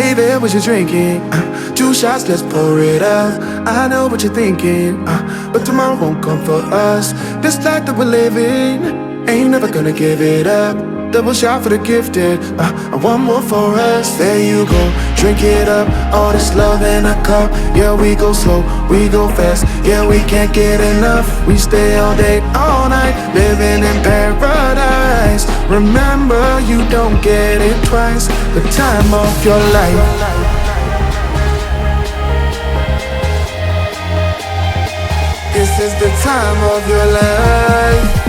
Hey there, what you drinking? 2 shots, let's pour it out. I know what you're thinking, but tomorrow won't come for us. This life that we're living, ain't never gonna give it up. Double shot for the gifted, and one more for us. There you go, drink it up. All this love in a cup. Yeah, we go slow, we go fast. Yeah, we can't get enough. We stay all day, all night, living in paradise. Remember, you don't get it twice. The time of your life. This is the time of your life.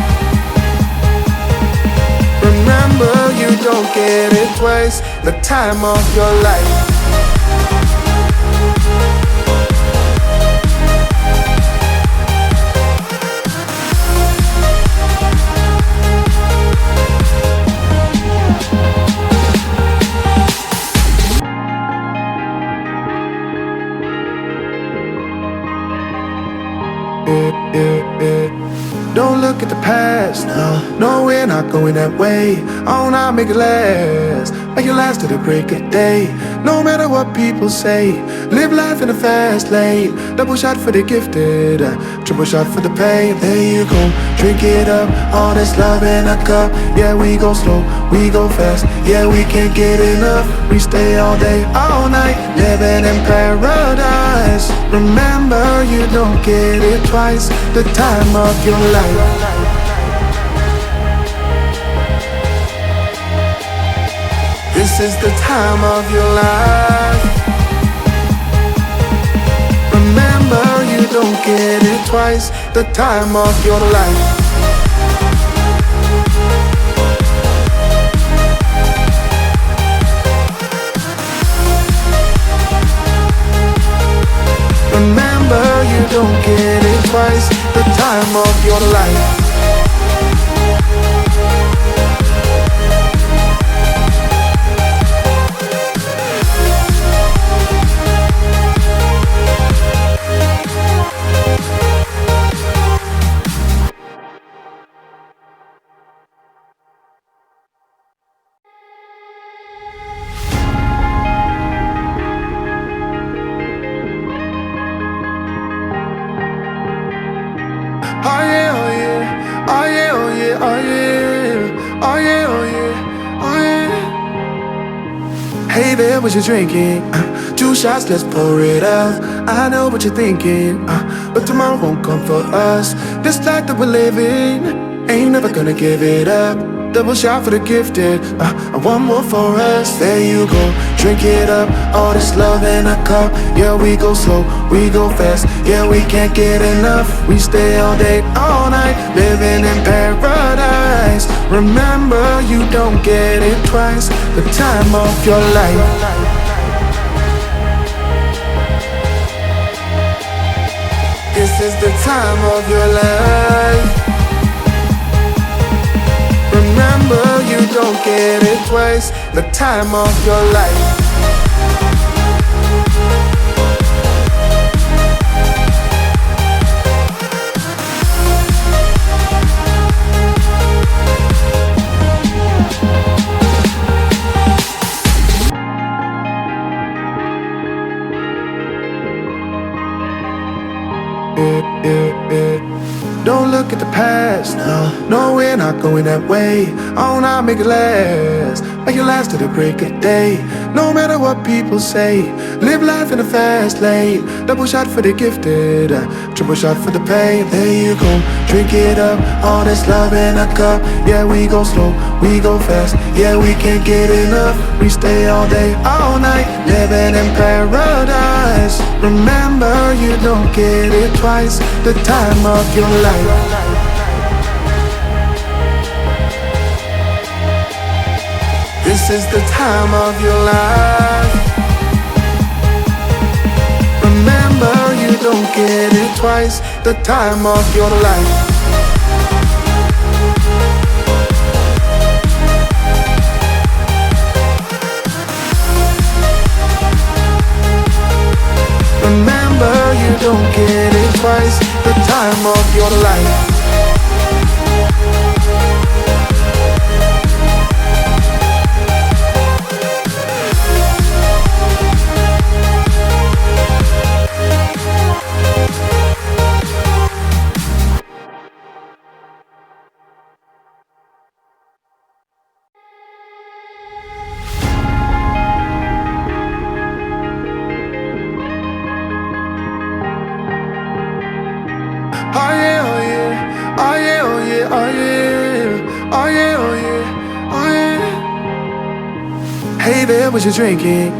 Remember, you don't get it twice. The time of your life. Don't look at the past, no, we're not going that way. Oh, now make it last, make it last to the break of day. No matter what people say, live life in a fast lane. Double shot for the gifted, triple shot for the pain. There you go, drink it up. All this love in a cup. Yeah, we go slow, we go fast. Yeah, we can't get enough. We stay all day, all night, living in paradise. Remember, you don't get it twice. The time of your life. This is the time of your life. Remember, you don't get it twice. The time of your life. Remember, you don't get it twice. The time of your life. Oh yeah, oh yeah, oh yeah, oh yeah, oh yeah, oh yeah, oh yeah, oh yeah. Hey there, what you drinking? 2 shots, let's pour it out. I know what you're thinking, but tomorrow won't come for us. This life that we're living, ain't never gonna give it up. Double shot for the gifted, and one more for us. There you go, drink it up. All this love in a cup. Yeah, we go slow, we go fast. Yeah, we can't get enough. We stay all day, all night, living in paradise. Remember, you don't get it twice. The time of your life. This is the time of your life. Remember, you don't get it twice. The time of your life. Don't look at the past, no, we're not going that way. Oh, now make it last to the break of day. No matter what people say, live life in a fast lane. Double shot for the gifted, triple shot for the pain. There you go, drink it up. All this love in a cup. Yeah, we go slow, we go fast. Yeah, we can't get enough. We stay all day, all night, living in paradise. Remember, you don't get it twice. The time of your life. This is the time of your life. Remember, you don't get it twice. The time of your life. Remember, you don't get it twice. The time of your life. Hey there, what you drinking?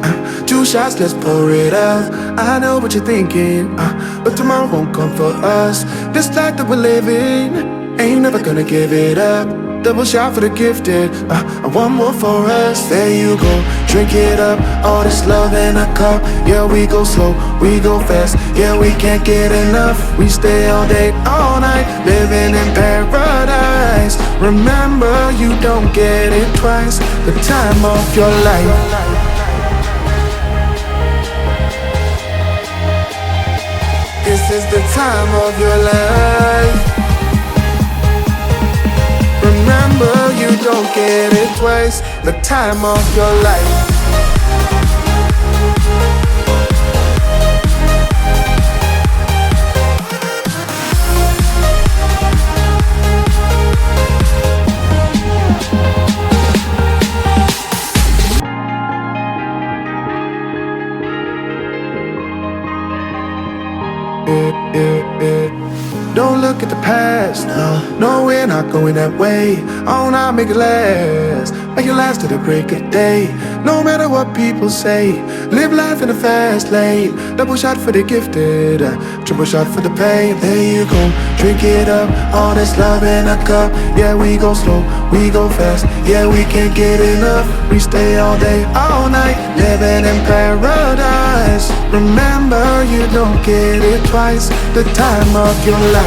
2 shots, let's pour it out. I know what you're thinking, but tomorrow won't come for us. This life that we're living, ain't never gonna give it up. Double shot for the gifted, and one more for us. There you go, drink it up. All this love in a cup. Yeah, we go slow, we go fast. Yeah, we can't get enough. We stay all day, all night, living in paradise. Remember, you don't get it twice. The time of your life. This is the time of your life. Remember, you don't get it twice. The time of your life. Don't look at the past, no, we're not going that way. Oh, now make it last, make it last to the break of day. No matter what people say, live life in the fast lane. Double shot for the gifted, triple shot for the pain. There you go, drink it up, all this love in a cup. Yeah, we go slow, we go fast. Yeah, we can't get enough. We stay all day, all night, living in paradise. Remember, you don't get it twice. The time of your life.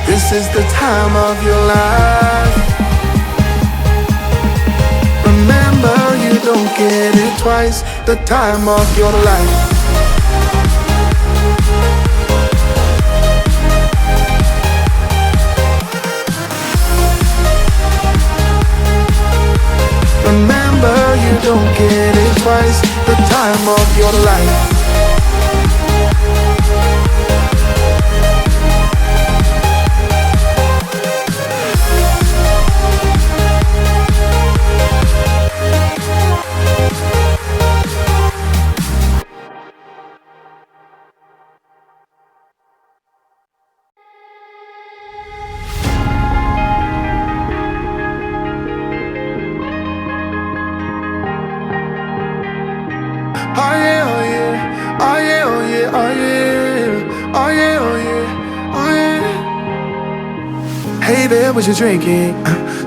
This is the time of your life. Remember, you don't get it twice. The time of your life. Remember, you don't get it twice. The time of your life. Oh yeah, oh yeah, oh yeah, oh yeah, oh yeah, oh yeah, oh yeah, oh yeah. Hey there, what you drinking?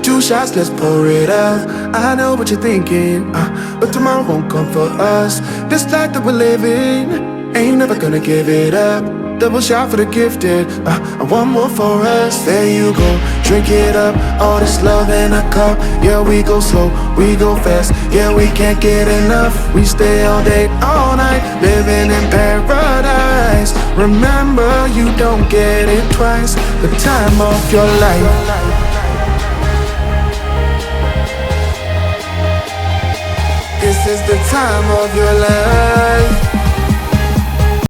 2 shots, let's pour it out. I know what you're thinking, but tomorrow won't come for us. This life that we're living, ain't never gonna give it up. Double shot for the gifted, and one more for us. There you go, drink it up. All this love in a cup. Yeah, we go slow, we go fast. Yeah, we can't get enough. We stay all day, all night, living in paradise. Remember, you don't get it twice. The time of your life. This is the time of your life.